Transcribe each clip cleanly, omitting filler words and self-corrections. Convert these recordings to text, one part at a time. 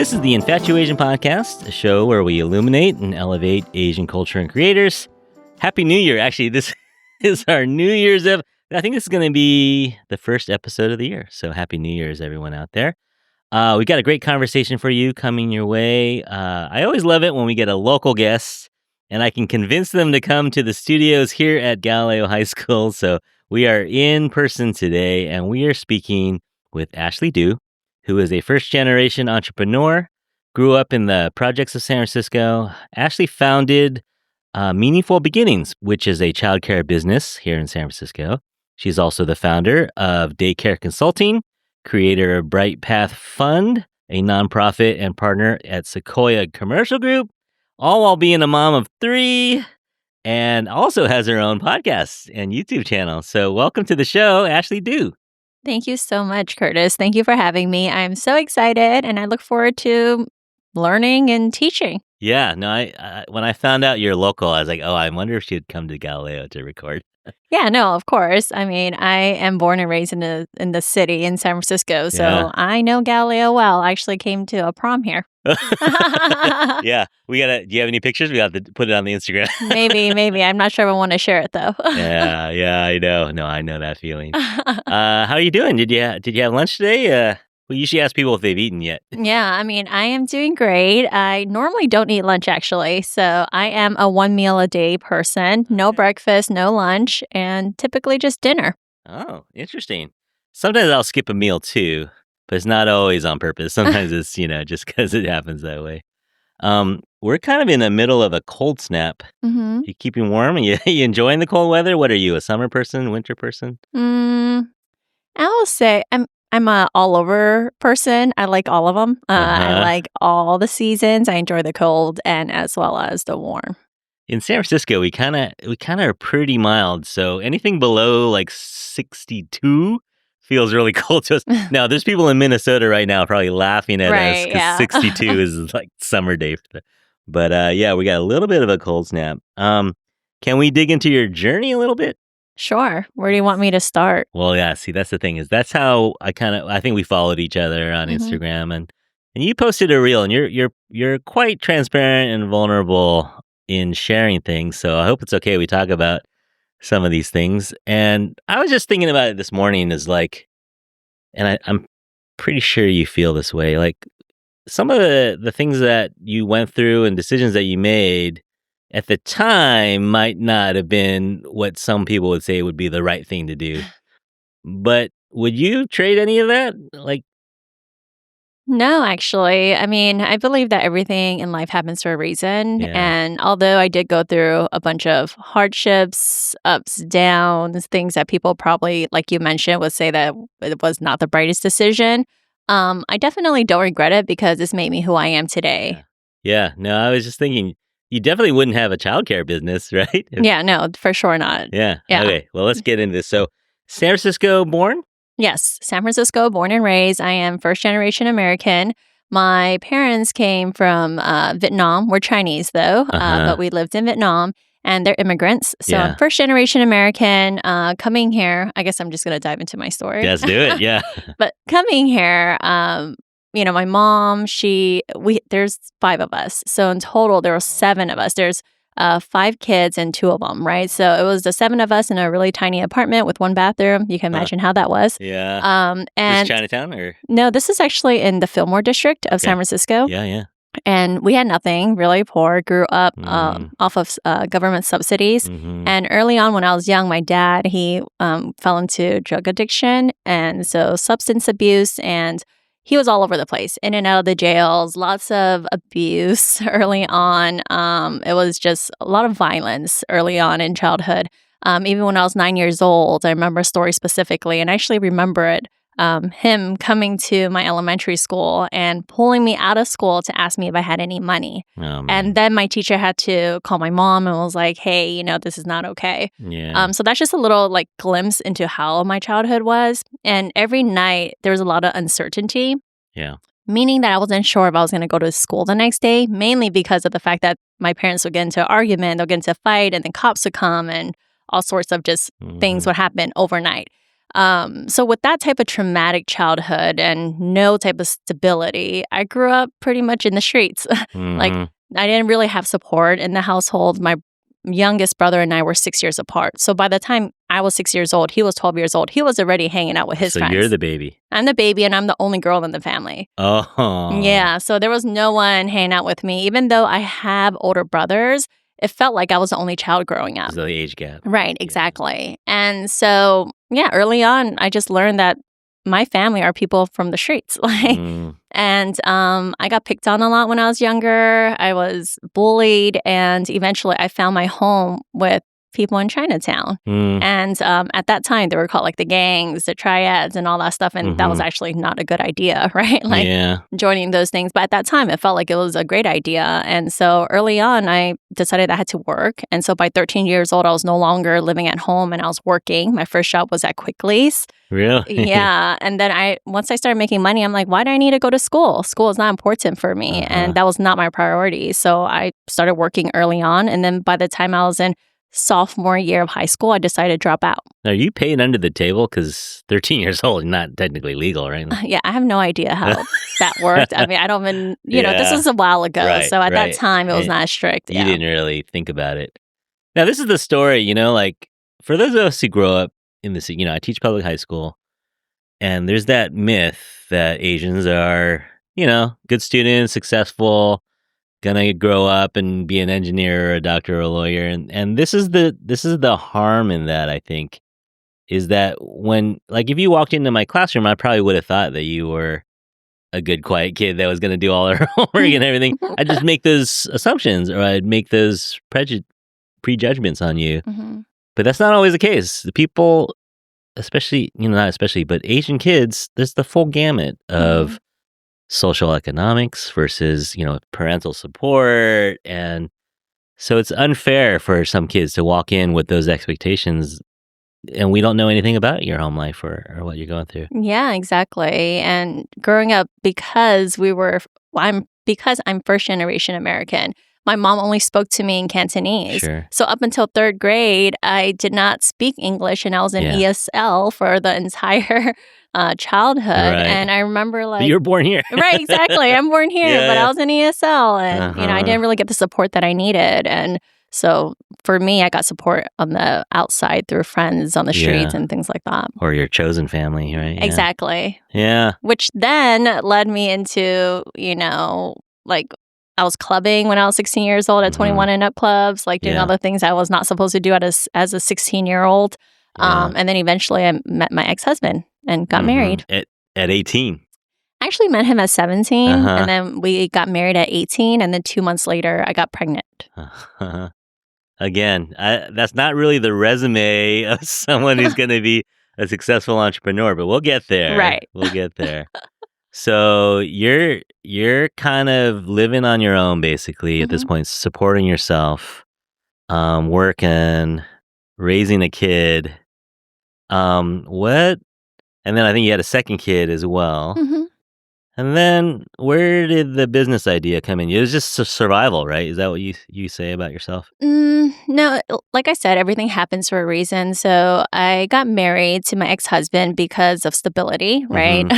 This is the Infatuasian podcast, a show where we illuminate and elevate Asian culture and creators. Happy New Year. Actually, this is our New Year's I think this is going to be the first episode of the year. So happy New Year's, everyone out there. We got a great conversation for you coming your way. I always love it when we get a local guest and I can convince them to come to the studios here at Galileo High School. So we are in person today and we are speaking with Ashely Du, who is a first-generation entrepreneur, grew up in the projects of San Francisco. Ashely founded Meaningful Beginnings, which is a childcare business here in San Francisco. She's also the founder of Daycare Consulting, creator of Bright Path Fund, a nonprofit, and partner at Sequoia Commercial Group, all while being a mom of 3, and also has her own podcast and YouTube channel. So welcome to the show, Ashely Du. Thank you so much, Curtis. Thank you for having me. I'm so excited, and I look forward to learning and teaching. Yeah, no, I when I found out you're local, I was like, oh, I wonder if she'd come to Galileo to record. Yeah, no, of course. I mean, I am born and raised in the city in San Francisco, so Yeah. I know Galileo well. I actually came to a prom here. Yeah, do you have any pictures? We got to put it on the Instagram. Maybe. I'm not sure if I want to share it, though. Yeah, I know. No, I know that feeling. How are you doing? Did you have lunch today? We usually ask people if they've eaten yet. Yeah, I mean, I am doing great. I normally don't eat lunch, actually. So I am a 1 meal a day person. No breakfast, no lunch, and typically just dinner. Oh, interesting. Sometimes I'll skip a meal too, but it's not always on purpose. Sometimes it's, just because it happens that way. We're kind of in the middle of a cold snap. Mm-hmm. You keeping warm? You enjoying the cold weather? What are you, a summer person, winter person? I will say I'm a all over person. I like all of them. I like all the seasons. I enjoy the cold and as well as the warm. In San Francisco, we kind of are pretty mild. So anything below like 62 feels really cold to us. Now, there's people in Minnesota right now probably laughing at us because 62 is like summer day for them. But yeah, we got a little bit of a cold snap. Can we dig into your journey a little bit? Sure. Where do you want me to start? Well, yeah, see, that's the thing is that's how I think we followed each other on Instagram and you posted a reel and you're quite transparent and vulnerable in sharing things. So I hope it's okay we talk about some of these things. And I was just thinking about it this morning is like, and I'm pretty sure you feel this way, like some of the things that you went through and decisions that you made at the time might not have been what some people would say would be the right thing to do. But would you trade any of that? Like, No, actually. I mean, I believe that everything in life happens for a reason. Yeah. And although I did go through a bunch of hardships, ups, downs, things that people probably, like you mentioned, would say that it was not the brightest decision, I definitely don't regret it because it's made me who I am today. Yeah, no, I was just thinking, you definitely wouldn't have a childcare business, right? Yeah, no, for sure not. Yeah. Yeah. Okay, well, let's get into this. So, San Francisco born? Yes, San Francisco, born and raised. I am first generation American. My parents came from Vietnam. We're Chinese, though, but we lived in Vietnam, and they're immigrants. So I'm first generation American coming here. I guess I'm just going to dive into my story. Let's do it, yeah. But coming here, my mom, there's 5 of us. So in total, there were 7 of us. There's 5 kids and 2 of them, right? So it was the 7 of us in a really tiny apartment with 1 bathroom. You can imagine how that was. Yeah. And Is this Chinatown or? No, this is actually in the Fillmore district of San Francisco. Yeah. And we had nothing, really poor, grew up off of government subsidies. And early on when I was young, my dad, he fell into drug addiction and so substance abuse, and he was all over the place, in and out of the jails, lots of abuse early on. It was just a lot of violence early on in childhood. Even when I was 9 years old, I remember a story specifically, and I actually remember it, him coming to my elementary school and pulling me out of school to ask me if I had any money. Oh, and then my teacher had to call my mom and was like, hey, this is not okay. Yeah. So that's just a little glimpse into how my childhood was. And every night there was a lot of uncertainty. Yeah. Meaning that I wasn't sure if I was going to go to school the next day, mainly because of the fact that my parents would get into an argument, they'll get into a fight, and then cops would come and all sorts of just things would happen overnight. So with that type of traumatic childhood and no type of stability, I grew up pretty much in the streets. Like, I didn't really have support in the household. My youngest brother and I were 6 years apart. So by the time I was 6 years old, he was 12 years old. He was already hanging out with his friends. So you're the baby. I'm the baby, and I'm the only girl in the family. Oh. Yeah, so there was no one hanging out with me. Even though I have older brothers, it felt like I was the only child growing up. So the age gap. Right, exactly. And so, yeah, early on, I just learned that my family are people from the streets. And I got picked on a lot when I was younger. I was bullied, and eventually I found my home with people in Chinatown. And at that time, they were called like the gangs, the triads, and all that stuff. And that was actually not a good idea, right? Like joining those things. But at that time, it felt like it was a great idea. And so early on, I decided I had to work. And so by 13 years old, I was no longer living at home and I was working. My first job was at Quickly's. Really? Yeah. And then once I started making money, I'm like, why do I need to go to school? School is not important for me. And that was not my priority. So I started working early on. And then by the time I was in sophomore year of high school, I decided to drop out. Are you paid under the table? Because 13 years old, not technically legal, right? Yeah, I have no idea how that worked. I mean, I don't even, this was a while ago. Right, so at that time, it was not as strict. You didn't really think about it. Now, this is the story, like for those of us who grow up in this, I teach public high school, and there's that myth that Asians are, good students, successful, gonna grow up and be an engineer or a doctor or a lawyer, and this is the harm in that, I think, is that when, like, if you walked into my classroom, I probably would have thought that you were a good, quiet kid that was gonna do all her homework and everything. I'd just make those assumptions, or I'd make those prejudgments on you. But that's not always the case. The people, especially, not especially, but Asian kids, there's the full gamut of social economics versus, parental support. And so it's unfair for some kids to walk in with those expectations, and we don't know anything about your home life or what you're going through. Yeah, exactly. And growing up, because I'm first generation American, my mom only spoke to me in Cantonese. Sure. So up until third grade, I did not speak English, and I was in ESL for the entire childhood. Right. And I remember But you were born here. Right, exactly. I'm born here, but I was in ESL, and I didn't really get the support that I needed. And so for me, I got support on the outside through friends on the streets and things like that. Or your chosen family, right? Yeah. Exactly. Yeah. Which then led me into, like, I was clubbing when I was 16 years old at 21 and up clubs, like doing all the things I was not supposed to do as a 16-year-old. And then eventually I met my ex-husband and got married. At 18? I actually met him at 17, and then we got married at 18, and then 2 months later, I got pregnant. Again, that's not really the resume of someone who's going to be a successful entrepreneur, but we'll get there. Right. We'll get there. So you're kind of living on your own, basically, at this point, supporting yourself, working, raising a kid. And then I think you had a second kid as well. And then where did the business idea come in? It was just survival, right? Is that what you say about yourself? No, like I said, everything happens for a reason. So I got married to my ex-husband because of stability, right?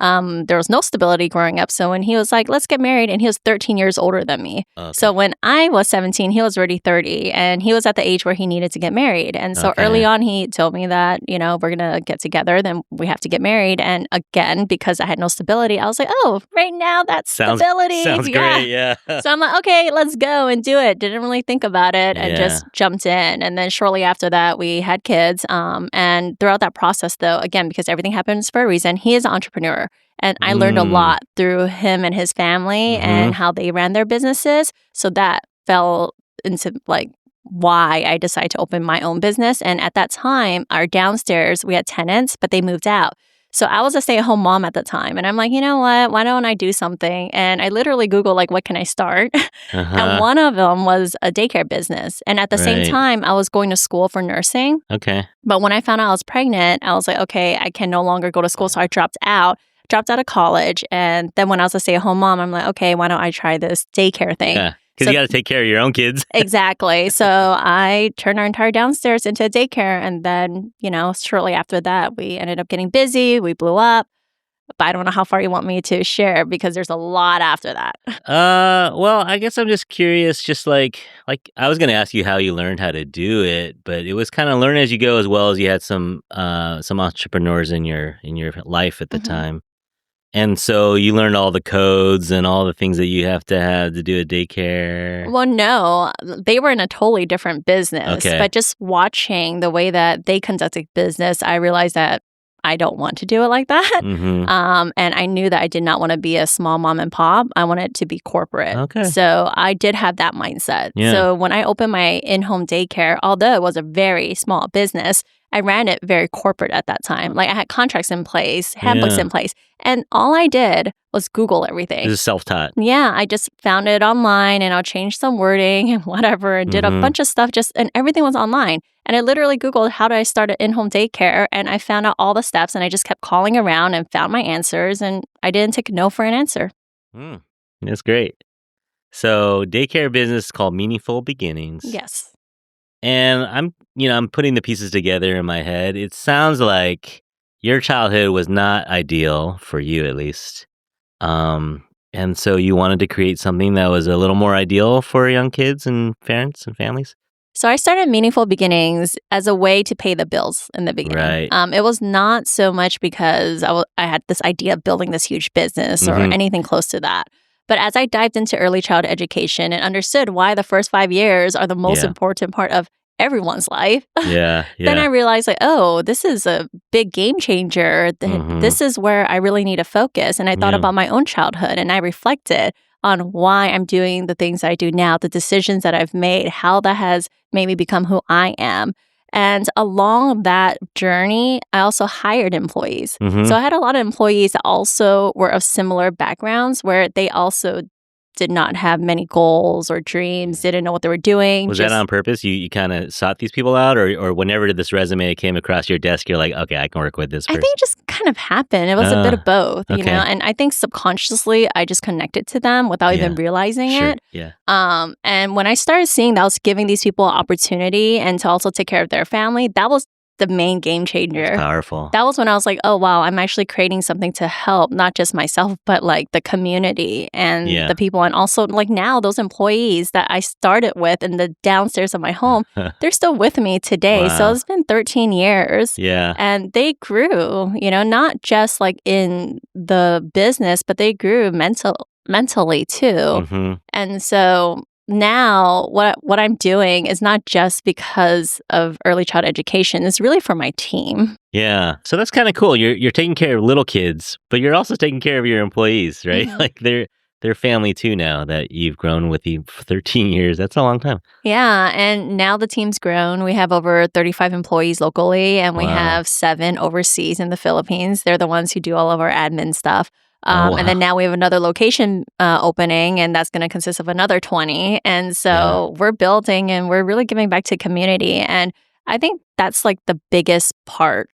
There was no stability growing up. So when he was like, let's get married, and he was 13 years older than me. Okay. So when I was 17, he was already 30, and he was at the age where he needed to get married. And so early on, he told me that, we're going to get together, then we have to get married. And again, because I had no stability, I was like, oh, right now that's stability. Sounds great, yeah. So I'm like, okay, let's go and do it. Didn't really think about it and just jumped in. And then shortly after that, we had kids. And throughout that process, though, again, because everything happens for a reason, he is an entrepreneur. And I learned a lot through him and his family and how they ran their businesses. So that fell into like why I decided to open my own business. And at that time, our downstairs, we had tenants, but they moved out. So I was a stay-at-home mom at the time. And I'm like, you know what? Why don't I do something? And I literally Googled, like, what can I start? And one of them was a daycare business. And at the same time, I was going to school for nursing. Okay. But when I found out I was pregnant, I was like, okay, I can no longer go to school. So I dropped out of college. And then when I was a stay-at-home mom, I'm like, okay, why don't I try this daycare thing? Because you got to take care of your own kids. Exactly. So I turned our entire downstairs into a daycare. And then, shortly after that, we ended up getting busy. We blew up. But I don't know how far you want me to share because there's a lot after that. Well, I guess I'm just curious, just like I was gonna ask you how you learned how to do it, but it was kind of learn as you go, as well as you had some entrepreneurs in your life at the time. And so you learned all the codes and all the things that you have to do a daycare. Well, no, they were in a totally different business. Okay. But just watching the way that they conducted business, I realized that I don't want to do it like that. And I knew that I did not want to be a small mom and pop. I wanted to be corporate. Okay. So I did have that mindset. Yeah. So when I opened my in-home daycare, although it was a very small business, I ran it very corporate at that time. Like I had contracts in place, handbooks in place. And all I did was Google everything. This is self-taught. Yeah, I just found it online and I'll change some wording and whatever and did a bunch of stuff and everything was online. And I literally Googled how do I start an in-home daycare and I found out all the steps and I just kept calling around and found my answers and I didn't take no for an answer. That's great. So daycare business called Meaningful Beginnings. Yes. And I'm putting the pieces together in my head. It sounds like your childhood was not ideal for you, at least. And so you wanted to create something that was a little more ideal for young kids and parents and families? So I started Meaningful Beginnings as a way to pay the bills in the beginning. Right. It was not so much because I had this idea of building this huge business or anything close to that. But as I dived into early childhood education and understood why the first 5 years are the most important part of everyone's life, then I realized this is a big game changer. This is where I really need to focus. And I thought about my own childhood and I reflected on why I'm doing the things I do now, the decisions that I've made, how that has made me become who I am. And along that journey, I also hired employees. So I had a lot of employees that also were of similar backgrounds where they also did not have many goals or dreams, didn't know what they were doing. Was that on purpose? You kind of sought these people out or whenever this resume came across your desk, you're like, okay, I can work with this person? I think it just kind of happened. It was a bit of both, you know? And I think subconsciously, I just connected to them without even realizing it. Yeah. And when I started seeing that I was giving these people an opportunity and to also take care of their family, that was the main game changer. That's powerful. That was when I was like, oh, wow, I'm actually creating something to help not just myself, but like the community and the people. And also like now those employees that I started with in the downstairs of my home, they're still with me today. Wow. So it's been 13 years. Yeah. And they grew, not just like in the business, but they grew mentally too. And so now what I'm doing is not just because of early child education. It's really for my team. Yeah. So that's kind of cool. You're taking care of little kids, but you're also taking care of your employees, right? Like they're family too now that you've grown with you for 13 years. That's a long time. Yeah. And now the team's grown. We have over 35 employees locally and we have 7 overseas in the Philippines. They're the ones who do all of our admin stuff. And then now we have another location opening, and that's going to consist of another 20. And so we're building and we're really giving back to community. And I think that's like the biggest part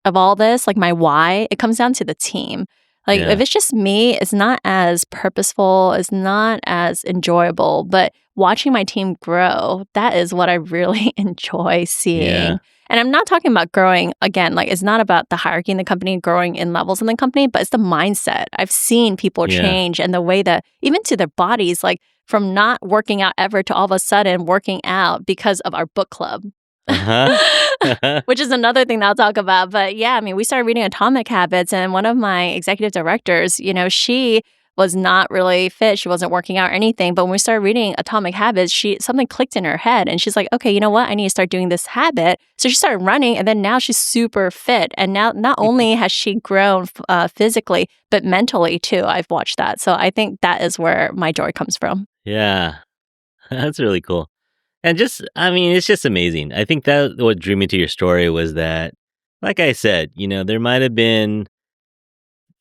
of all this, like my why. It comes down to the team. Like if it's just me, it's not as purposeful, it's not as enjoyable. But watching my team grow, that is what I really enjoy seeing. Yeah. And I'm not talking about growing, again, like it's not about the hierarchy in the company, growing in levels in the company, but it's the mindset. I've seen people change and the way that, even to their bodies, like from not working out ever to all of a sudden working out because of our book club. Which is another thing that I'll talk about. But yeah, I mean, we started reading Atomic Habits and one of my executive directors, she was not really fit. She wasn't working out or anything. But when we started reading Atomic Habits, something clicked in her head. And she's like, okay, you know what? I need to start doing this habit. So she started running. And then now she's super fit. And now not only has she grown physically, but mentally too. I've watched that. So I think that is where my joy comes from. Yeah, that's really cool. And it's just amazing. I think that what drew me to your story was that, like I said,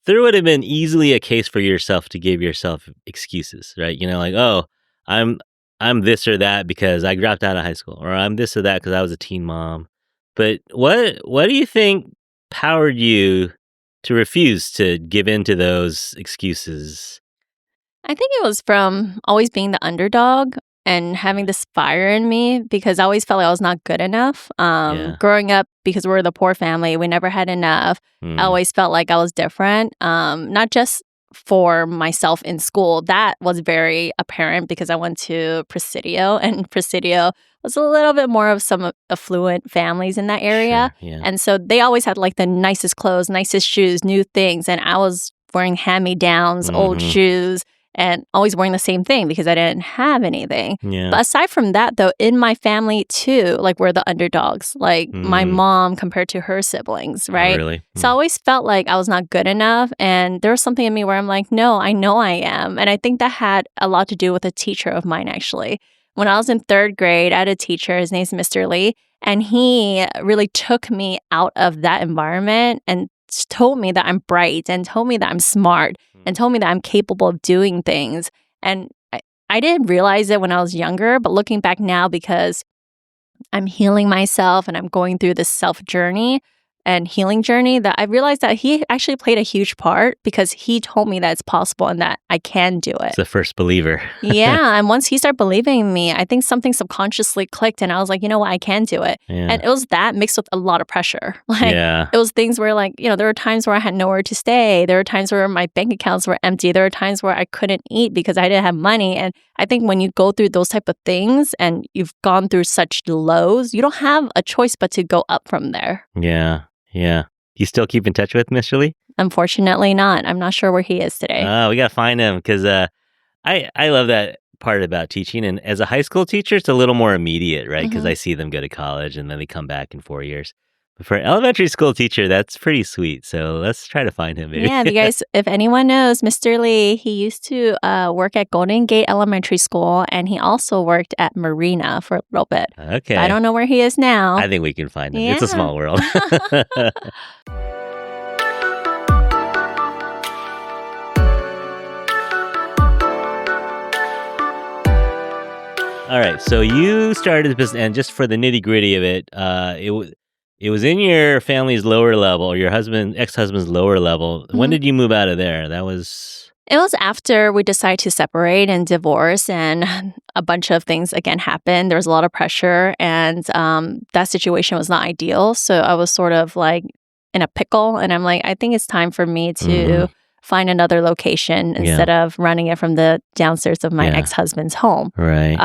there would have been easily a case for yourself to give yourself excuses, right? Like, oh, I'm this or that because I dropped out of high school, or I'm this or that because I was a teen mom. But what do you think powered you to refuse to give in to those excuses? I think it was from always being the underdog and having this fire in me because I always felt like I was not good enough. Growing up, because we're the poor family, we never had enough. I always felt like I was different, not just for myself in school. That was very apparent because I went to Presidio, and Presidio was a little bit more of some affluent families in that area. Sure, yeah. And so they always had like the nicest clothes, nicest shoes, new things. And I was wearing hand-me-downs, old shoes, and always wearing the same thing because I didn't have anything. Yeah. But aside from that, though, in my family, too, like we're the underdogs. Like my mom compared to her siblings, right? Oh, really? So I always felt like I was not good enough. And there was something in me where I'm like, no, I know I am. And I think that had a lot to do with a teacher of mine, actually. When I was in 3rd grade, I had a teacher. His name's Mr. Lee. And he really took me out of that environment and told me that I'm bright and told me that I'm smart and told me that I'm capable of doing things. And I didn't realize it when I was younger, but looking back now, because I'm healing myself and I'm going through this self journey and healing journey, that I realized that he actually played a huge part because he told me that it's possible and that I can do it. It's the first believer. Yeah. And once he started believing in me, I think something subconsciously clicked and I was like, you know what, I can do it. Yeah. And it was that mixed with a lot of pressure. Like it was things where like, there were times where I had nowhere to stay. There were times where my bank accounts were empty. There were times where I couldn't eat because I didn't have money. And I think when you go through those type of things and you've gone through such lows, you don't have a choice but to go up from there. Yeah. Yeah. You still keep in touch with Mr. Lee? Unfortunately not. I'm not sure where he is today. Oh, we got to find him because I love that part about teaching. And as a high school teacher, it's a little more immediate, right? Because I see them go to college and then they come back in 4 years. But for an elementary school teacher, that's pretty sweet. So let's try to find him. Maybe. Yeah, you guys, if anyone knows Mr. Lee, he used to work at Golden Gate Elementary School, and he also worked at Marina for a little bit. Okay. But I don't know where he is now. I think we can find him. Yeah. It's a small world. All right. So you started the business, and just for the nitty gritty of it, it was in your family's lower level, or your ex-husband's lower level. When did you move out of there? It was after we decided to separate and divorce, and a bunch of things again happened. There was a lot of pressure, and that situation was not ideal. So I was sort of like in a pickle, and I'm like, I think it's time for me to find another location instead of running it from the downstairs of my ex-husband's home. Right.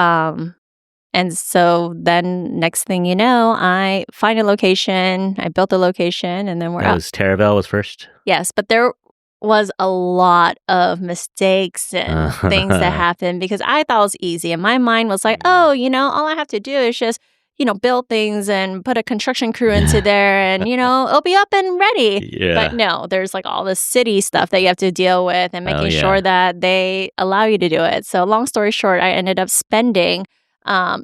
And so then next thing you know, I find a location, I built a location, and then we're out. That was Taravel was first? Yes, but there was a lot of mistakes and things that happened because I thought it was easy. And my mind was like, oh, all I have to do is just, build things and put a construction crew into there and, it'll be up and ready. Yeah. But no, there's like all this city stuff that you have to deal with and making sure that they allow you to do it. So long story short, I ended up spending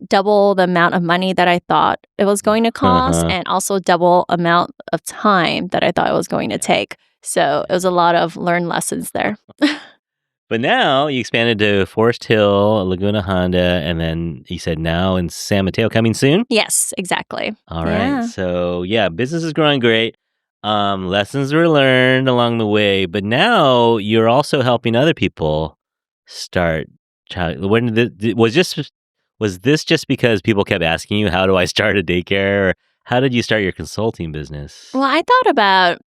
double the amount of money that I thought it was going to cost and also double amount of time that I thought it was going to take. So it was a lot of learned lessons there. But now you expanded to Forest Hill, Laguna Honda, and then you said now in San Mateo, coming soon? Yes, exactly. All right. So business is growing great. Lessons were learned along the way, but now you're also helping other people start was this just because people kept asking you, how do I start a daycare? Or how did you start your consulting business? Well, I thought about,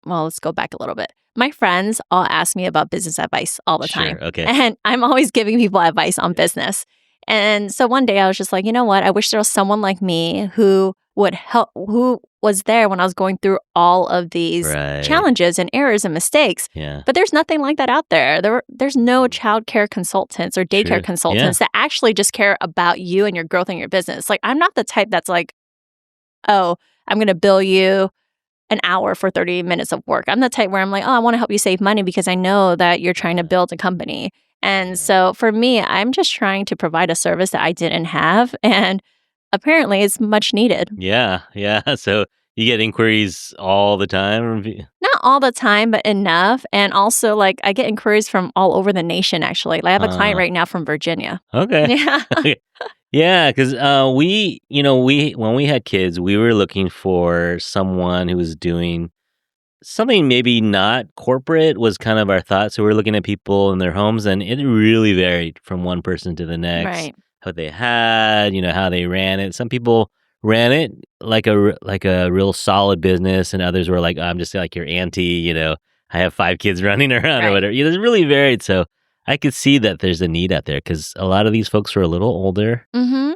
let's go back a little bit. My friends all ask me about business advice all the time. Okay. And I'm always giving people advice on business. And so one day I was just like, you know what? I wish there was someone like me who would help, who was there when I was going through all of these challenges and errors and mistakes. Yeah. But there's nothing like that out there. There's no childcare consultants or daycare consultants that actually just care about you and your growth in your business. Like, I'm not the type that's like, oh, I'm going to bill you an hour for 30 minutes of work. I'm the type where I'm like, oh, I want to help you save money because I know that you're trying to build a company. And so for me, I'm just trying to provide a service that I didn't have. And apparently it's much needed. Yeah. So you get inquiries all the time? Not all the time, but enough. And also, like, I get inquiries from all over the nation, actually. Like, I have a client right now from Virginia. Okay. Yeah. Yeah, because when we had kids, we were looking for someone who was doing something maybe not corporate was kind of our thought. So we're looking at people in their homes, and it really varied from one person to the next. Right. What they had, how they ran it. Some people ran it like a real solid business, and others were like, I'm just like your auntie, I have 5 kids running around or whatever. It's really varied. So I could see that there's a need out there because a lot of these folks were a little older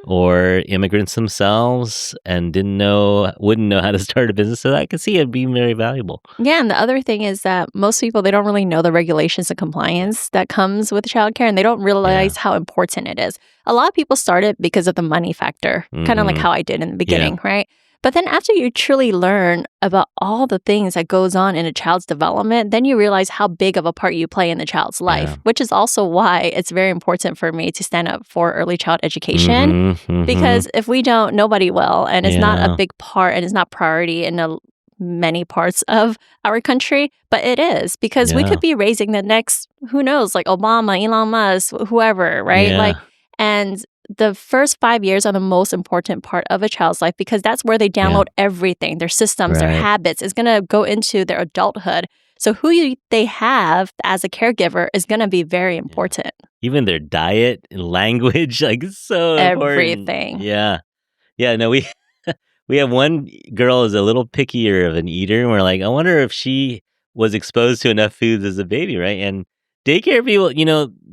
or immigrants themselves and wouldn't know how to start a business. So I could see it being very valuable. Yeah, and the other thing is that most people, they don't really know the regulations and compliance that comes with childcare, and they don't realize how important it is. A lot of people start it because of the money factor, kind of like how I did in the beginning, right? But then after you truly learn about all the things that goes on in a child's development, then you realize how big of a part you play in the child's life, which is also why it's very important for me to stand up for early child education. Because if we don't, nobody will. And it's not a big part and it's not priority in many parts of our country. But it is because we could be raising the next, who knows, like Obama, Elon Musk, whoever, right? And the first 5 years are the most important part of a child's life because that's where they download everything, their systems, their habits. It's going to go into their adulthood. So who they have as a caregiver is going to be very important. Even their diet and language, like so everything. Important. Yeah, no, we have one girl is a little pickier of an eater, and we're like, I wonder if she was exposed to enough foods as a baby, right? And daycare people,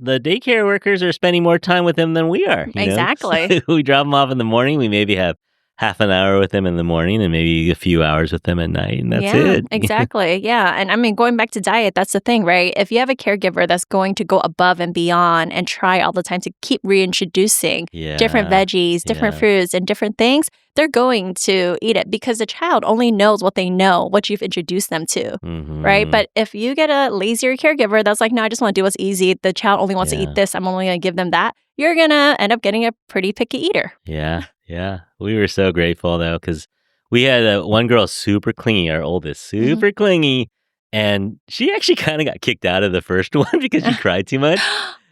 the daycare workers are spending more time with them than we are. Exactly. So we drop them off in the morning. We maybe have half an hour with them in the morning and maybe a few hours with them at night, and that's it. Exactly. Yeah. And I mean, going back to diet, that's the thing, right? If you have a caregiver that's going to go above and beyond and try all the time to keep reintroducing different veggies, different fruits, and different things, they're going to eat it because the child only knows what they know, what you've introduced them to, right? But if you get a lazier caregiver that's like, no, I just want to do what's easy. The child only wants to eat this. I'm only going to give them that. You're going to end up getting a pretty picky eater. Yeah. We were so grateful, though, because we had one girl super clingy, our oldest, super clingy, and she actually kind of got kicked out of the first one because she cried too much.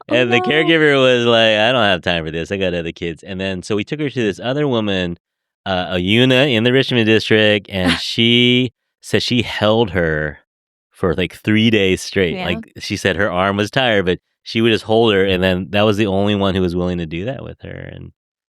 And the caregiver was like, I don't have time for this. I got other kids. And then so we took her to this other woman, a Una in the Richmond district, and she said she held her for like 3 days straight. Like she said her arm was tired, but she would just hold her, and then that was the only one who was willing to do that with her. And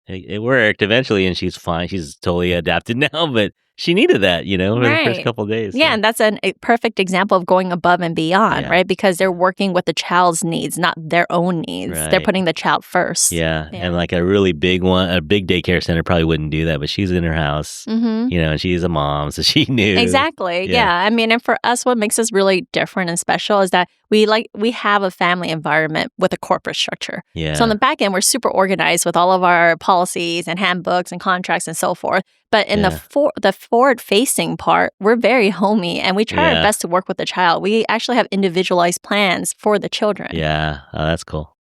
it worked eventually, and she's fine. She's totally adapted now, but she needed that, for the first couple of days. Yeah, and that's a perfect example of going above and beyond, right? Because they're working with the child's needs, not their own needs. They're putting the child first. Yeah, and like a really big one, a big daycare center probably wouldn't do that, but she's in her house, and she's a mom, so she knew. Exactly, yeah. I mean, and for us, what makes us really different and special is that we have a family environment with a corporate structure. Yeah. So on the back end, we're super organized with all of our policies and handbooks and contracts and so forth. But in the forward-facing part, we're very homey, and we try our best to work with the child. We actually have individualized plans for the children. Yeah, that's cool.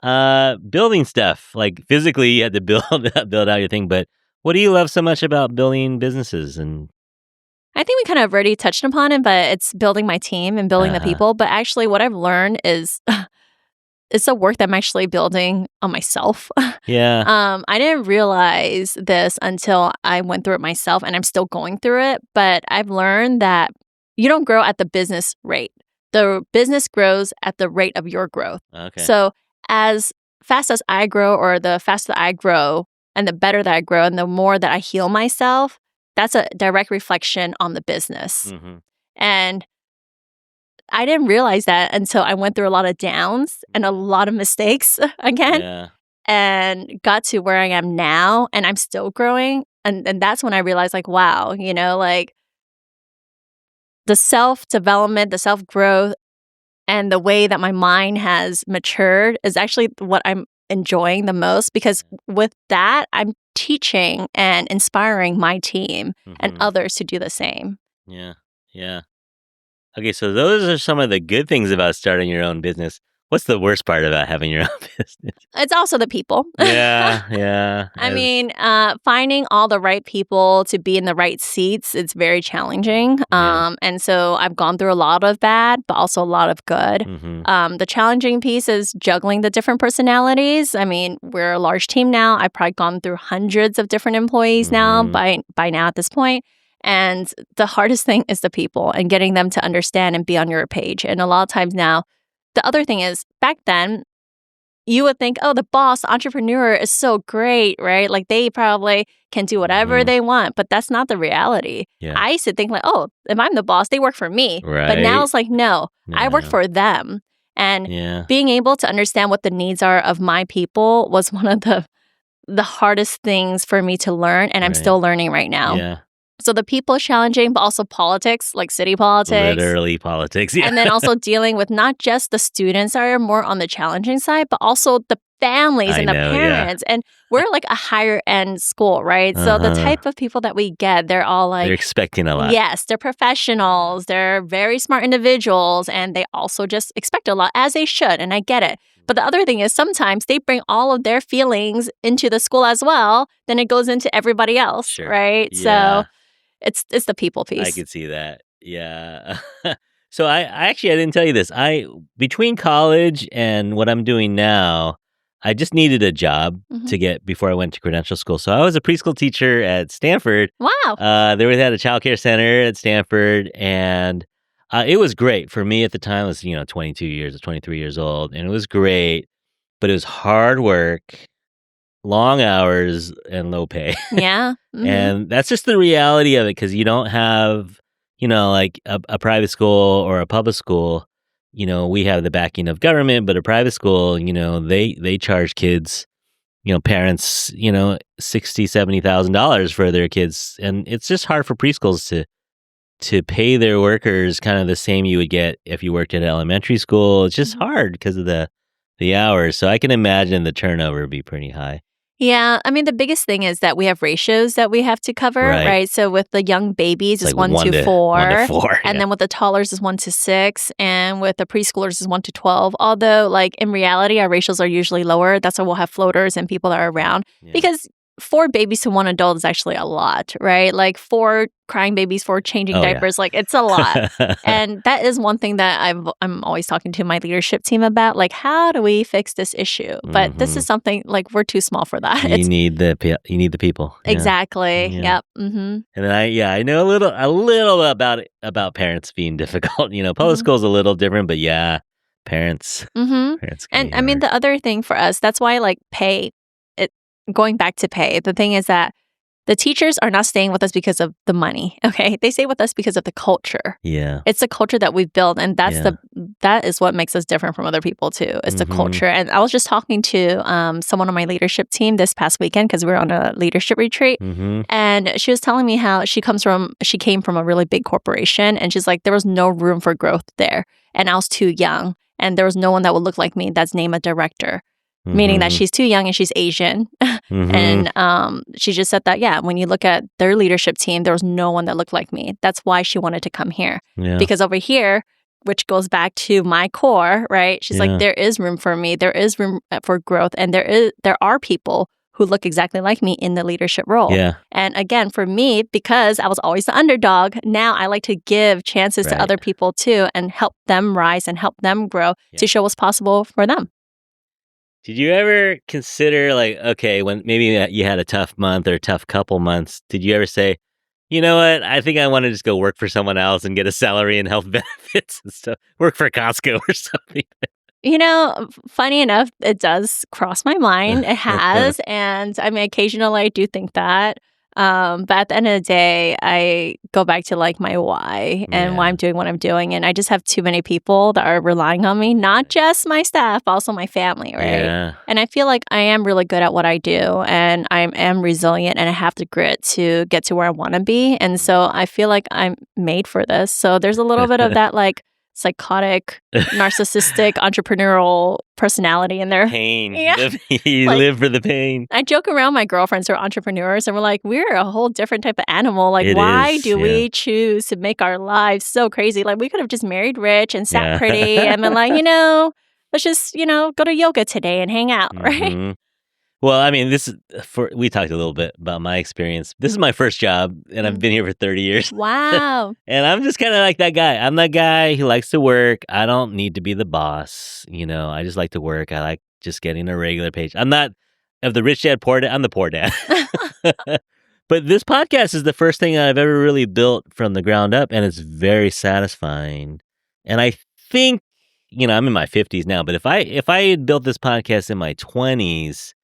Building stuff, like physically, you had to build out your thing. But what do you love so much about building businesses? And I think we kind of already touched upon it, but it's building my team and building the people. But actually, what I've learned is it's the work that I'm actually building on myself. Yeah. I didn't realize this until I went through it myself, and I'm still going through it. But I've learned that you don't grow at the business rate. The business grows at the rate of your growth. Okay. So as fast as I grow, or the faster I grow, and the better that I grow, and the more that I heal myself, that's a direct reflection on the business. And I didn't realize that until I went through a lot of downs and a lot of mistakes again, and got to where I am now, and I'm still growing. And that's when I realized, like, wow, like the self-development, the self-growth, and the way that my mind has matured is actually what I'm enjoying the most, because with that, I'm teaching and inspiring my team and others to do the same. Yeah. Okay, so those are some of the good things about starting your own business. What's the worst part about having your own business? It's also the people. Yeah. I mean, finding all the right people to be in the right seats, it's very challenging. And so I've gone through a lot of bad, but also a lot of good. The challenging piece is juggling the different personalities. I mean, we're a large team now. I've probably gone through hundreds of different employees now by now at this point. And the hardest thing is the people and getting them to understand and be on your page. And a lot of times now, the other thing is back then, you would think, oh, the boss, entrepreneur is so great, right? Like they probably can do whatever they want, but that's not the reality. Yeah. I used to think like, oh, if I'm the boss, they work for me. Right. But now it's like, no, I work for them. And being able to understand what the needs are of my people was one of the hardest things for me to learn, and I'm still learning right now. Yeah. So the people is challenging, but also politics, like city politics. Literally politics, yeah. And then also dealing with not just the students that are more on the challenging side, but also the families and the parents. Yeah. And we're like a higher end school, right? So the type of people that we get, they're all like... They're expecting a lot. Yes, they're professionals. They're very smart individuals. And they also just expect a lot, as they should. And I get it. But the other thing is sometimes they bring all of their feelings into the school as well. Then it goes into everybody else, right? Yeah. So... It's the people piece. I could see that. Yeah. So I didn't tell you this. Between college and what I'm doing now, I just needed a job to get before I went to credential school. So I was a preschool teacher at Stanford. Wow. They had a childcare center at Stanford, and it was great for me at the time. I was 23 years old, and it was great, but it was hard work. Long hours and low pay. Yeah. And that's just the reality of it, because you don't have, like a private school or a public school. We have the backing of government, but a private school, they charge kids, parents, $60,000-$70,000 for their kids. And it's just hard for preschools to pay their workers kind of the same you would get if you worked at elementary school. It's just hard because of the hours. So I can imagine the turnover would be pretty high. Yeah. I mean, the biggest thing is that we have ratios that we have to cover, right? So with the young babies, it's like 1 to 4. 1 to 4. And then with the toddlers is 1 to 6. And with the preschoolers is 1 to 12. Although, like, in reality, our ratios are usually lower. That's why we'll have floaters and people that are around. Yeah. Because 4 babies to 1 adult is actually a lot, right? Like 4 crying babies, 4 changing diapers, like it's a lot. And that is one thing that I'm always talking to my leadership team about, like, how do we fix this issue? But this is something like we're too small for that. You need the people. Exactly. Yeah. Yep. And then I know a little about parents being difficult. Public school's a little different, but parents. Parents. And I mean, the other thing for us, that's why like pay. Going back to pay, the thing is that the teachers are not staying with us because of the money, okay? They stay with us because of the culture. Yeah. It's the culture that we've built, and that is what makes us different from other people too. It's the culture. And I was just talking to someone on my leadership team this past weekend because we were on a leadership retreat, and she was telling me how she came from a really big corporation, and she's like, there was no room for growth there, and I was too young, and there was no one that would look like me that's named a director. Meaning that she's too young and she's Asian. And she just said that, when you look at their leadership team, there was no one that looked like me. That's why she wanted to come here. Yeah. Because over here, which goes back to my core, right? She's like, there is room for me. There is room for growth. And there are people who look exactly like me in the leadership role. Yeah. And again, for me, because I was always the underdog, now I like to give chances to other people too and help them rise and help them grow to show what's possible for them. Did you ever consider, like, okay, when maybe you had a tough month or a tough couple months, did you ever say, you know what, I think I want to just go work for someone else and get a salary and health benefits and stuff, work for Costco or something? Funny enough, it does cross my mind. It has. And I mean, occasionally I do think that. But at the end of the day, I go back to like my why and why I'm doing what I'm doing. And I just have too many people that are relying on me, not just my staff, but also my family, right? Yeah. And I feel like I am really good at what I do, and I am resilient, and I have the grit to get to where I want to be. And so I feel like I'm made for this. So there's a little bit of that like psychotic, narcissistic, entrepreneurial personality in there. Pain. Yeah. You like, live for the pain. I joke around my girlfriends who are entrepreneurs, and we're like, we're a whole different type of animal. Like, why do we choose to make our lives so crazy? Like, we could have just married rich and sat pretty and been like, let's just, go to yoga today and hang out, right? Well, I mean, we talked a little bit about my experience. This is my first job, and I've been here for 30 years. Wow. And I'm just kind of like that guy. I'm that guy who likes to work. I don't need to be the boss. I just like to work. I like just getting a regular paycheck. I'm not of the rich dad, poor dad. I'm the poor dad. But But this podcast is the first thing I've ever really built from the ground up, and it's very satisfying. And I think, I'm in my 50s now, but if I had built this podcast in my 20s,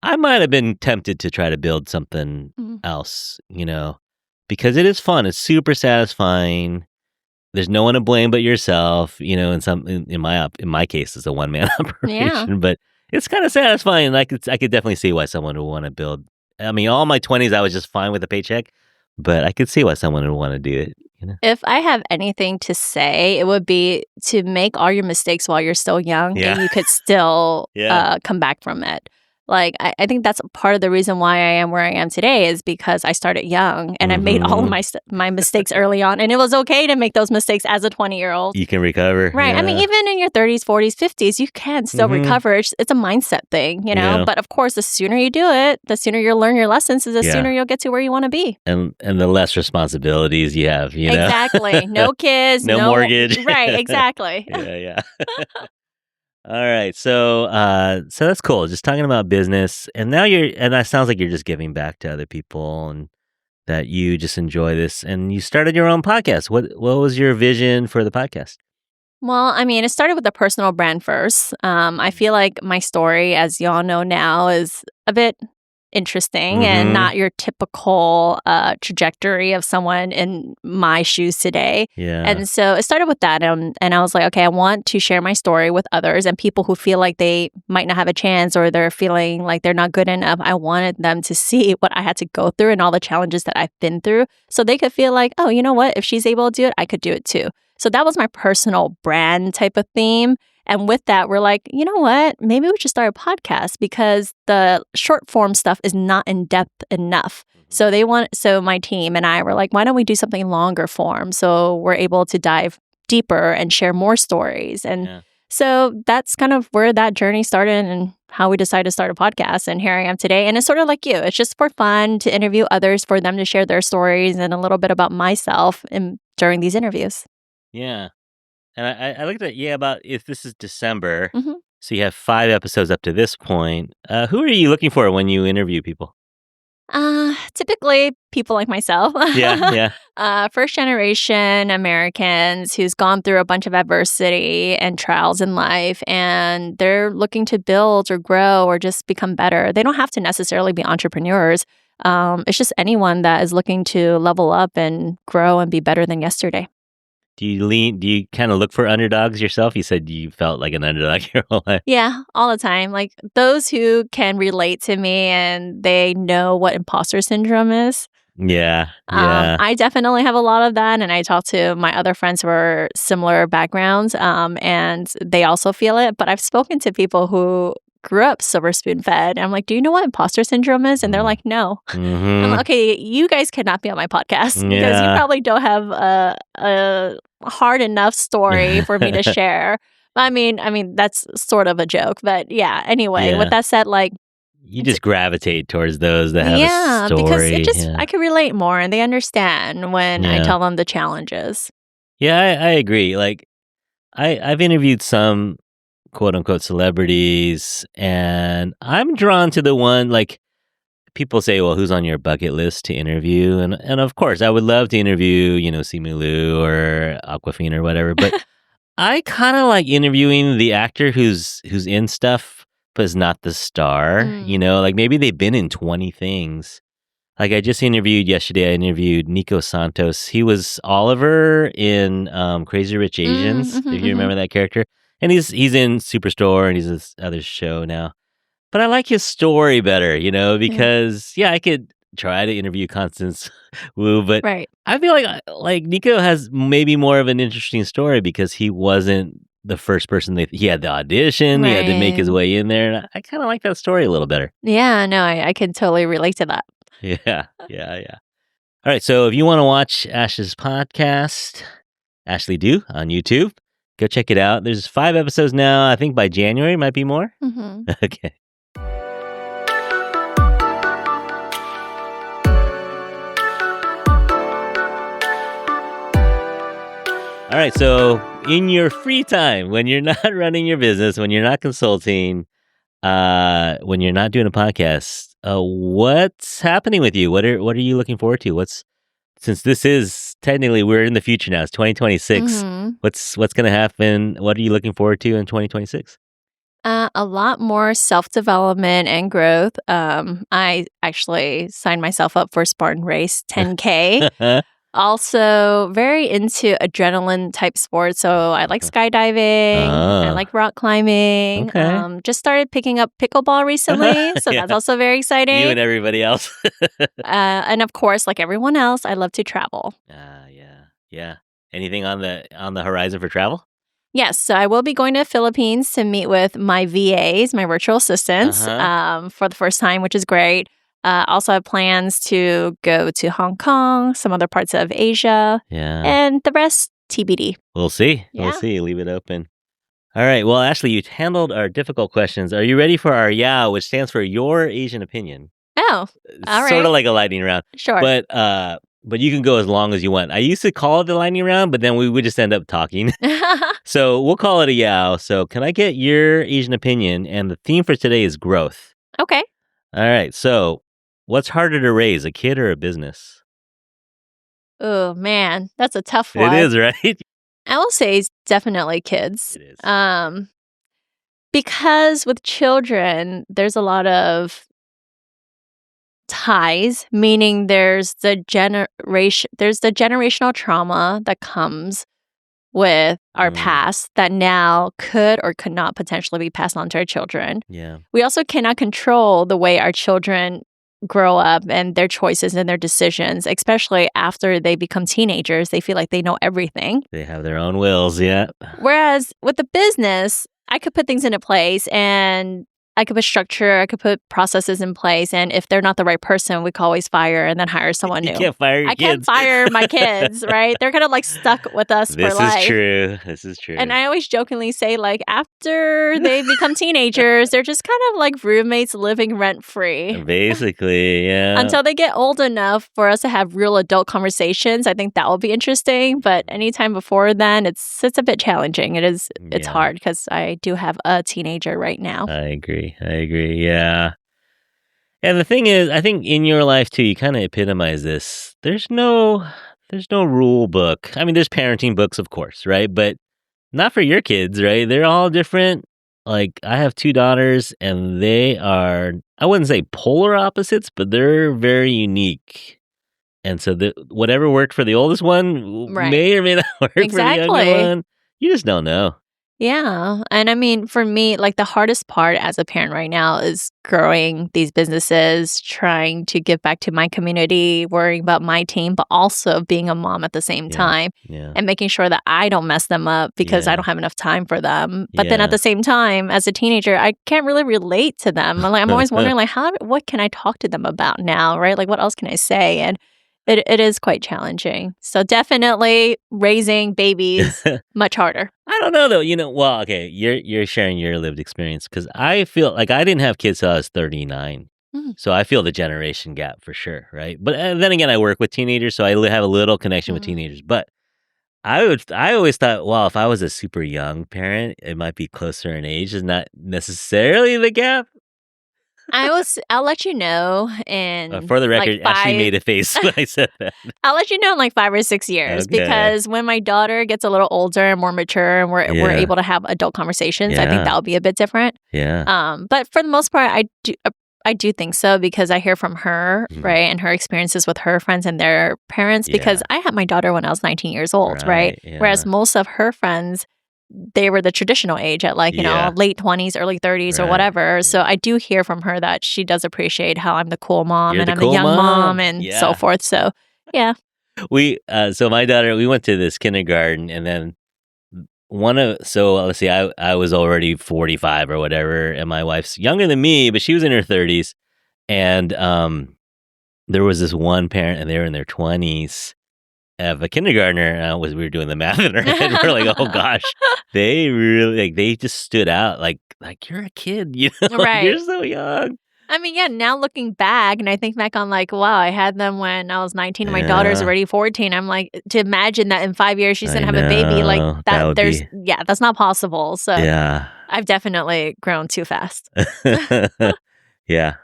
I might have been tempted to try to build something else, because it is fun. It's super satisfying. There's no one to blame but yourself, in my case, it's a one-man operation, but it's kind of satisfying. I could definitely see why someone would want to build. I mean, all my 20s, I was just fine with a paycheck, but I could see why someone would want to do it. If I have anything to say, it would be to make all your mistakes while you're still young and you could still come back from it. Like, I think that's part of the reason why I am where I am today is because I started young and I made all of my mistakes early on. And it was okay to make those mistakes as a 20-year-old. You can recover. Right. Yeah. I mean, even in your 30s, 40s, 50s, you can still recover. It's a mindset thing, Yeah. But of course, the sooner you do it, the sooner you'll learn your lessons, the sooner you'll get to where you want to be. And the less responsibilities you have, Exactly. No kids. No mortgage. Right. Exactly. Yeah. All right, so that's cool. Just talking about business, and now and that sounds like you're just giving back to other people, and that you just enjoy this, and you started your own podcast. What was your vision for the podcast? Well, I mean, it started with a personal brand first. I feel like my story, as y'all know now, is a bit interesting and not your typical trajectory of someone in my shoes today. Yeah. And so it started with that. And I was like, okay, I want to share my story with others and people who feel like they might not have a chance or they're feeling like they're not good enough. I wanted them to see what I had to go through and all the challenges that I've been through so they could feel like, oh, you know what? If she's able to do it, I could do it too. So that was my personal brand type of theme. And with that, we're like, you know what? Maybe we should start a podcast because the short form stuff is not in depth enough. So my team and I were like, why don't we do something longer form? So we're able to dive deeper and share more stories. And so that's kind of where that journey started and how we decided to start a podcast. And here I am today. And it's sort of like you. It's just for fun to interview others, for them to share their stories and a little bit about myself during these interviews. Yeah. And I looked at, about if this is December, so you have 5 episodes up to this point. Who are you looking for when you interview people? Typically people like myself. Yeah. First generation Americans who's gone through a bunch of adversity and trials in life, and they're looking to build or grow or just become better. They don't have to necessarily be entrepreneurs. It's just anyone that is looking to level up and grow and be better than yesterday. Do you kind of look for underdogs yourself? You said you felt like an underdog your whole life. Yeah, all the time. Like those who can relate to me and they know what imposter syndrome is. Yeah. I definitely have a lot of that. And I talk to my other friends who are similar backgrounds and they also feel it. But I've spoken to people who grew up silver spoon fed. I'm like, do you know what imposter syndrome is? And they're like, no. I'm like, okay, you guys cannot be on my podcast because you probably don't have a hard enough story for me to share. I mean, that's sort of a joke, but yeah. Anyway, with that said, like, you just gravitate towards those that have a story. Because it just I can relate more, and they understand when I tell them the challenges. Yeah, I agree. Like, I've interviewed some quote unquote celebrities, and I'm drawn to the one, like, people say, well, who's on your bucket list to interview? And of course, I would love to interview, Simu Liu or Aquafina or whatever. But I kind of like interviewing the actor who's in stuff, but is not the star. Like maybe they've been in 20 things. Like I just yesterday, I interviewed Nico Santos. He was Oliver in Crazy Rich Asians, if you remember that character. And he's in Superstore and he's this other show now. But I like his story better, because I could try to interview Constance Wu, but I feel like Nico has maybe more of an interesting story because he wasn't the first person he had the audition, he had to make his way in there. And I kind of like that story a little better. Yeah, no, I can totally relate to that. Yeah. All right, so if you want to watch Ash's podcast, Ashely Do on YouTube, go check it out. There's 5 episodes now. I think by January might be more. Okay. All right, so in your free time, when you're not running your business, when you're not consulting, when you're not doing a podcast, what's happening with you? What are you looking forward to? Since this is technically we're in the future now, it's 2026. What's going to happen? What are you looking forward to in 2026? A lot more self-development and growth. I actually signed myself up for Spartan Race 10K. Also, very into adrenaline type sports. So I like skydiving. I like rock climbing. Okay. Just started picking up pickleball recently. So that's also very exciting. You and everybody else. And of course, like everyone else, I love to travel. Yeah. Anything on the horizon for travel? Yes, so I will be going to the Philippines to meet with my VAs, my virtual assistants, for the first time, which is great. Also have plans to go to Hong Kong, some other parts of Asia, and the rest TBD. We'll see. Yeah. We'll see. Leave it open. All right. Well, Ashely, you handled our difficult questions. Are you ready for our YA, which stands for Your Asian Opinion? Oh, all right. Sort of like a lightning round. Sure. But you can go as long as you want. I used to call it the lightning round, but then we would just end up talking. So we'll call it a YA. So can I get your Asian opinion? And the theme for today is growth. Okay. All right. So what's harder to raise, a kid or a business? Oh, man, that's a tough one. It is, right? I will say it's definitely kids. It is. Because with children, there's a lot of ties, meaning there's the generational trauma that comes with our past that now could or could not potentially be passed on to our children. Yeah. We also cannot control the way our children grow up and their choices and their decisions, especially after they become teenagers. They feel like they know everything. They have their own wills, yeah. Whereas with the business, I could put things into place and I could put structure, I could put processes in place, and if they're not the right person, we can always fire and then hire someone new. You can't fire your kids. I can't fire my kids, right? They're kind of like stuck with us for life. This is true. And I always jokingly say, like, after they become teenagers, they're just kind of like roommates living rent-free. Basically, yeah. Until they get old enough for us to have real adult conversations. I think that will be interesting. But anytime before then, it's a bit challenging. It's hard because I do have a teenager right now. I agree, yeah. And the thing is, I think in your life too, you kind of epitomize this. There's no rule book. I mean, there's parenting books, of course, right? But not for your kids, right? They're all different. Like, I have 2 daughters, and they are, I wouldn't say polar opposites, but they're very unique. And so whatever worked for the oldest one may or may not work for the younger one. You just don't know. Yeah. And I mean, for me, like the hardest part as a parent right now is growing these businesses, trying to give back to my community, worrying about my team, but also being a mom at the same time and making sure that I don't mess them up because I don't have enough time for them. But then at the same time, as a teenager, I can't really relate to them. I'm always wondering, like, what can I talk to them about now, right? Like, what else can I say? And it is quite challenging. So definitely raising babies much harder. I don't know though. Well, okay, you're sharing your lived experience because I feel like I didn't have kids till I was 39. So I feel the generation gap for sure, right? But then again, I work with teenagers, so I have a little connection with teenagers. But I always thought, well, if I was a super young parent, it might be closer in age. Is not necessarily the gap. I'll let you know in for the record, like Ashely made a face when I said that. I'll let you know in like 5 or 6 years because when my daughter gets a little older and more mature and we're able to have adult conversations, I think that'll be a bit different. Yeah. But for the most part, I do think so because I hear from her, right, and her experiences with her friends and their parents because I had my daughter when I was 19 years old, right? Whereas most of her friends, they were the traditional age at like, late 20s, early 30s or whatever. So I do hear from her that she does appreciate how I'm the cool mom and I'm the young mom and so forth. So, yeah. So my daughter, we went to this kindergarten and then let's see, I was already 45 or whatever and my wife's younger than me, but she was in her 30s. And there was this one parent and they were in their 20s. Of a kindergartner, we were doing the math in our head. We're like, oh gosh, they really they just stood out. Like you're a kid, right? You're so young. I mean, now looking back, and I think back on like, wow, I had them when I was 19, and my daughter's already 14. I'm like, to imagine that in 5 years she's gonna have a baby, like that. That's not possible. So I've definitely grown too fast. Yeah.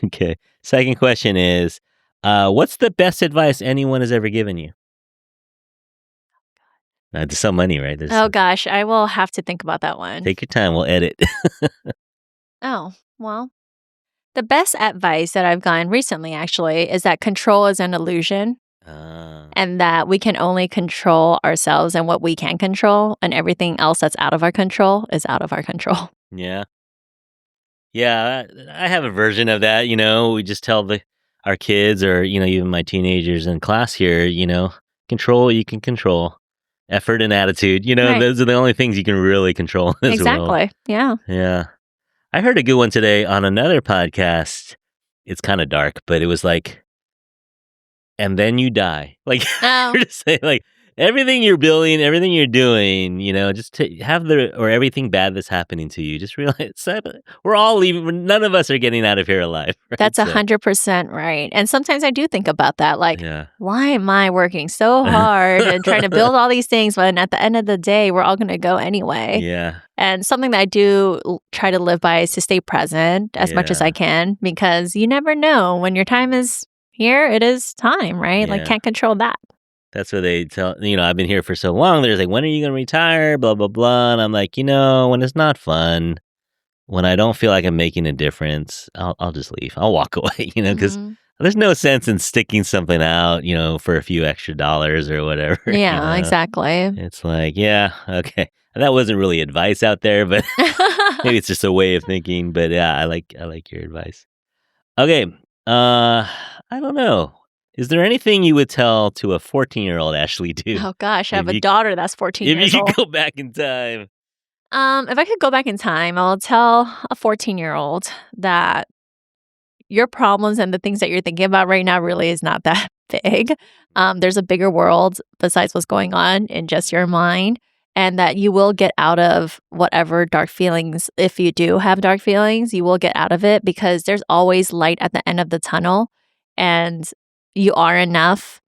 Okay. Second question is, what's the best advice anyone has ever given you? There's so many, right? Oh gosh, I will have to think about that one. Take your time. We'll edit. Oh, well, the best advice that I've gotten recently actually is that control is an illusion. And that we can only control ourselves and what we can control, and everything else that's out of our control is out of our control. Yeah. Yeah, I have a version of that, we just tell our kids or, even my teenagers in class here, control what you can control. Effort and attitude, Right. those are the only things you can really control in this world. Exactly. Yeah. Yeah. I heard a good one today on another podcast. It's kind of dark, but it was like, and then you die. Like, Oh. you're just saying, like, everything you're building, everything you're doing, just to have or everything bad that's happening to you, just realize that we're all leaving. None of us are getting out of here alive. Right? That's 100% right. And sometimes I do think about that. Like, why am I working so hard and trying to build all these things when at the end of the day, we're all going to go anyway? Yeah. And something that I do try to live by is to stay present as much as I can, because you never know when your time is here, it is time, right? Like, can't control that. That's what they tell, I've been here for so long. There's like, when are you going to retire? Blah, blah, blah. And I'm like, when it's not fun, when I don't feel like I'm making a difference, I'll just leave. I'll walk away, because there's no sense in sticking something out, for a few extra dollars or whatever. Yeah, exactly. It's like, yeah, okay. That wasn't really advice out there, but maybe it's just a way of thinking. But yeah, I like your advice. Okay. I don't know. Is there anything you would tell to a 14-year-old Ashely too? Oh gosh, I have a daughter that's 14 years old. If you could go back in time. If I could go back in time, I'll tell a 14-year-old that your problems and the things that you're thinking about right now really is not that big. There's a bigger world besides what's going on in just your mind, and that you will get out of whatever dark feelings. If you do have dark feelings, you will get out of it, because there's always light at the end of the tunnel, and you are enough.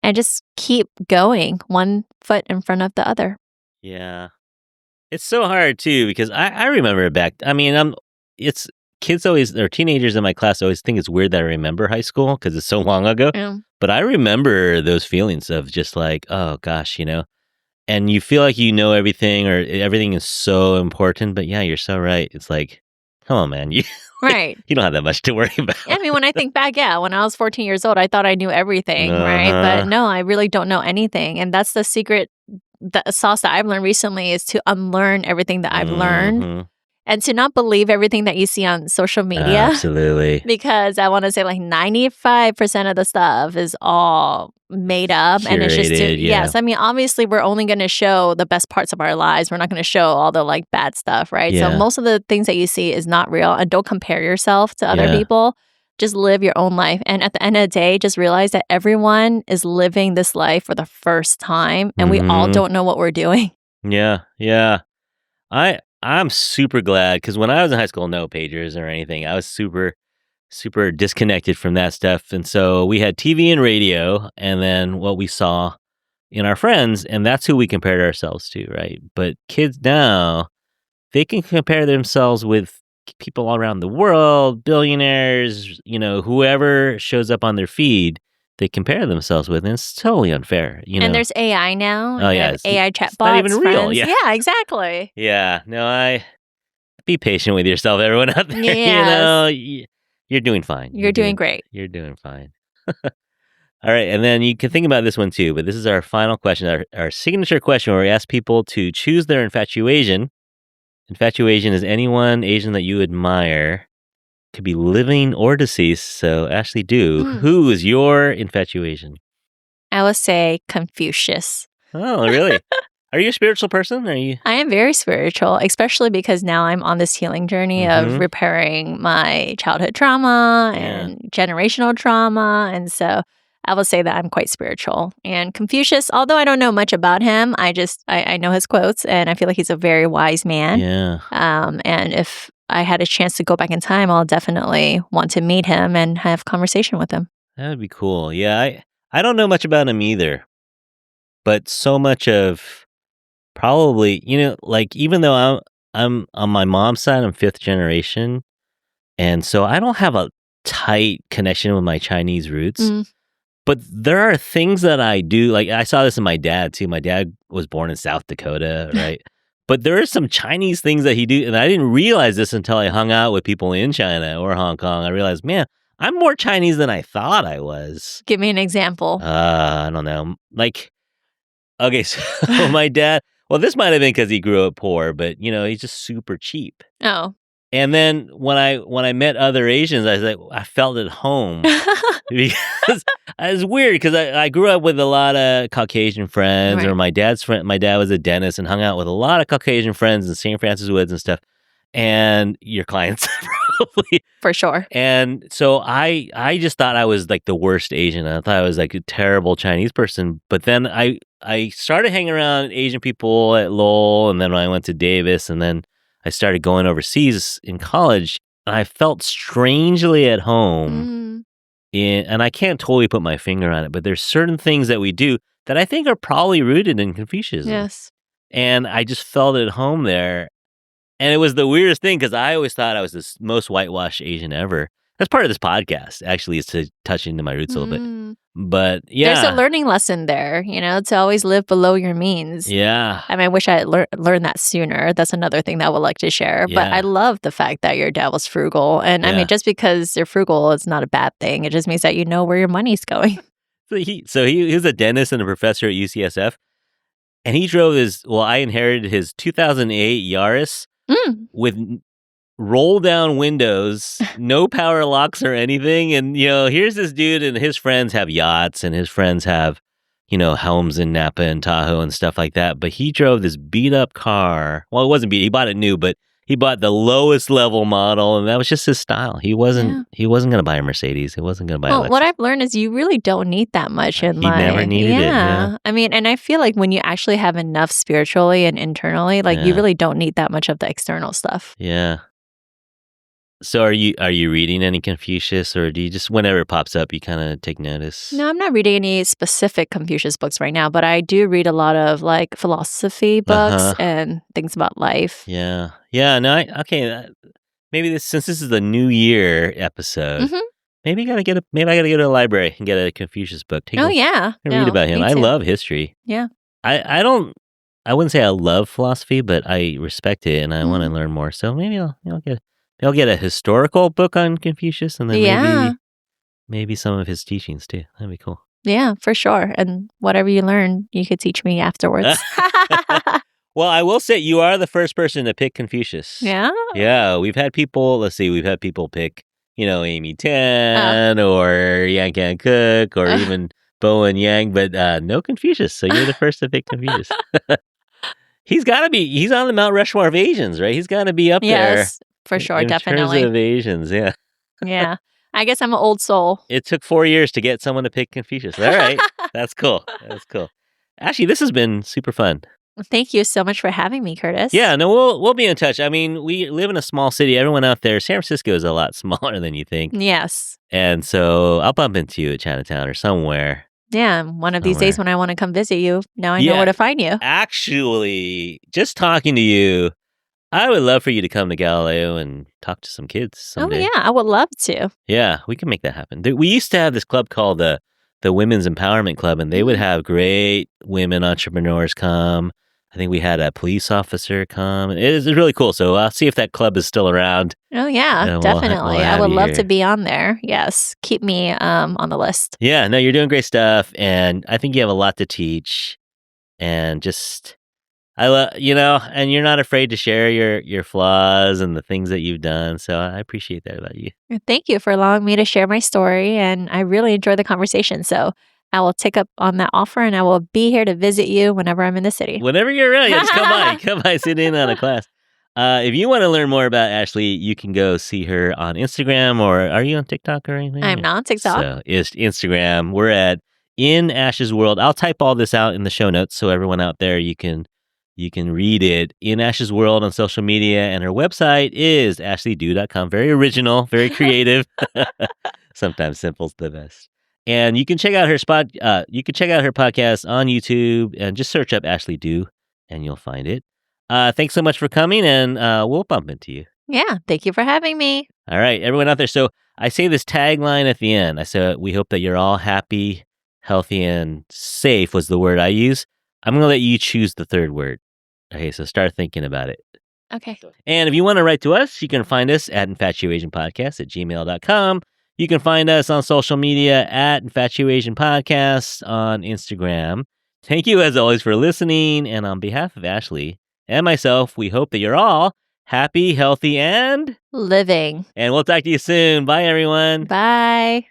And just keep going, one foot in front of the other. Yeah. It's so hard too, because I remember back, it's kids always, or teenagers in my class always think it's weird that I remember high school because it's so long ago. Yeah. But I remember those feelings of just like, oh gosh, and you feel like you know everything or everything is so important. But yeah, you're so right. It's like, come on, man. Right. You don't have that much to worry about. I mean, when I think back, when I was 14 years old, I thought I knew everything, right? But no, I really don't know anything. And that's the secret, the sauce that I've learned recently, is to unlearn everything that I've learned. And to not believe everything that you see on social media. Absolutely. Because I want to say like 95% of the stuff is all made up. Curated, and it's just, yes. I mean, obviously, we're only going to show the best parts of our lives. We're not going to show all the like bad stuff, right? Yeah. So most of the things that you see is not real. And don't compare yourself to other people. Just live your own life. And at the end of the day, just realize that everyone is living this life for the first time. And we all don't know what we're doing. Yeah. I'm super glad, because when I was in high school, no pagers or anything. I was super, super disconnected from that stuff. And so we had TV and radio, and then what we saw in our friends, and that's who we compared ourselves to, right? But kids now, they can compare themselves with people all around the world, billionaires, whoever shows up on their feed. They compare themselves with, and it's totally unfair. And there's AI now. Oh yeah, AI chatbots. Not even real. Friends. Yeah, exactly. Yeah, no, be patient with yourself, everyone out there. Yes. You're doing fine. You're doing great. You're doing fine. All right, and then you can think about this one too. But this is our final question, our signature question, where we ask people to choose their infatuasian. Infatuasian is anyone Asian that you admire. Could be living or deceased. So, Ashely, who is your infatuasian? I would say Confucius. Oh, really? Are you a spiritual person? I am very spiritual, especially because now I'm on this healing journey of repairing my childhood trauma and generational trauma. And so I will say that I'm quite spiritual. And Confucius, although I don't know much about him, I know his quotes, and I feel like he's a very wise man. Yeah. And if I had a chance to go back in time, I'll definitely want to meet him and have conversation with him. That would be cool. Yeah, I don't know much about him either, but so much of probably, like, even though I'm on my mom's side, I'm fifth generation, And so I don't have a tight connection with my Chinese roots. But there are things that I do. Like, I saw this in my dad, too. My dad was born in South Dakota, right? But there are some Chinese things that he do. And I didn't realize this until I hung out with people in China or Hong Kong. I realized, man, I'm more Chinese than I thought I was. Give me an example. I don't know. Like, okay, so my dad, well, this might have been because he grew up poor, but, he's just super cheap. Oh. And then when I met other Asians, I was like, I felt at home. Because it's weird because I grew up with a lot of Caucasian friends, or my dad's friend. My dad was a dentist and hung out with a lot of Caucasian friends in St. Francis Woods and stuff. And your clients, probably. For sure. And so I just thought I was like the worst Asian. I thought I was like a terrible Chinese person. But then I started hanging around Asian people at Lowell, and then when I went to Davis, and then I started going overseas in college, and I felt strangely at home. And I can't totally put my finger on it, but there's certain things that we do that I think are probably rooted in Confucianism. Yes. And I just felt at home there. And it was the weirdest thing because I always thought I was the most whitewashed Asian ever. That's part of this podcast, actually, is to touch into my roots a little bit. But yeah. There's a learning lesson there, to always live below your means. Yeah. I mean, I wish I had learned that sooner. That's another thing that I would like to share. Yeah. But I love the fact that your dad was frugal. And I mean, just because you're frugal, it's not a bad thing. It just means that you know where your money's going. So he was a dentist and a professor at UCSF. And he drove I inherited his 2008 Yaris with roll-down windows, no power locks or anything. And, here's this dude, and his friends have yachts, and his friends have, homes in Napa and Tahoe and stuff like that. But he drove this beat-up car. Well, it wasn't beat. He bought it new, but he bought the lowest level model, and that was just his style. He wasn't going to buy a Mercedes. He wasn't going to buy a Lexus. What I've learned is you really don't need that much in life. He never needed it. Yeah. I mean, and I feel like when you actually have enough spiritually and internally, like you really don't need that much of the external stuff. Yeah. So are you reading any Confucius, or do you just, whenever it pops up, you kind of take notice? No, I'm not reading any specific Confucius books right now, but I do read a lot of like philosophy books and things about life. Yeah. Yeah. No. Maybe since this is the New Year episode, maybe I gotta go to the library and get a Confucius book. Yeah. Read about him. I love history. Yeah. I wouldn't say I love philosophy, but I respect it and I want to learn more. So maybe I'll get a historical book on Confucius, and then maybe some of his teachings too. That'd be cool. Yeah, for sure. And whatever you learn, you could teach me afterwards. Well, I will say you are the first person to pick Confucius. Yeah? Yeah, we've had people pick, Amy Tan or Yang Can Cook or even Bowen Yang, but no Confucius. So you're the first to pick Confucius. He's on the Mount Rushmore of Asians, right? He's got to be up there. Yes, for sure, definitely. In terms of Asians, yeah. Yeah. I guess I'm an old soul. It took 4 years to get someone to pick Confucius. All right. That's cool. Ashely, this has been super fun. Thank you so much for having me, Curtis. Yeah, no, we'll be in touch. I mean, we live in a small city. Everyone out there, San Francisco is a lot smaller than you think. Yes. And so I'll bump into you at Chinatown or somewhere. Yeah, one of these days when I want to come visit you, now I know where to find you. Actually, just talking to you, I would love for you to come to Galileo and talk to some kids someday. Oh, yeah, I would love to. Yeah, we can make that happen. We used to have this club called the Women's Empowerment Club, and they would have great women entrepreneurs come. I think we had a police officer come. It was really cool. So I'll see if that club is still around. Oh, yeah, definitely. I would love to be on there. Yes. Keep me on the list. Yeah, no, you're doing great stuff. And I think you have a lot to teach. And just, and you're not afraid to share your flaws and the things that you've done. So I appreciate that about you. Thank you for allowing me to share my story. And I really enjoyed the conversation. So I will take up on that offer, and I will be here to visit you whenever I'm in the city. Whenever you're ready, just come by. Come by, sit in on a class. If you want to learn more about Ashely, you can go see her on Instagram, or are you on TikTok or anything? I'm not on TikTok. So it's Instagram. We're at In Ash's World. I'll type all this out in the show notes so everyone out there, you can read it. In Ash's World on social media, and her website is ashleydu.com. Very original, very creative. Sometimes simple's the best. And you can check out her podcast on YouTube and just search up Ashely Du and you'll find it. Thanks so much for coming, and we'll bump into you. Yeah, thank you for having me. All right, everyone out there. So I say this tagline at the end. I say, we hope that you're all happy, healthy, and safe was the word I use. I'm going to let you choose the third word. Okay, so start thinking about it. Okay. And if you want to write to us, you can find us at infatuasianpodcast@gmail.com. You can find us on social media at Infatuasian on Instagram. Thank you, as always, for listening. And on behalf of Ashely and myself, we hope that you're all happy, healthy, and living. And we'll talk to you soon. Bye, everyone. Bye.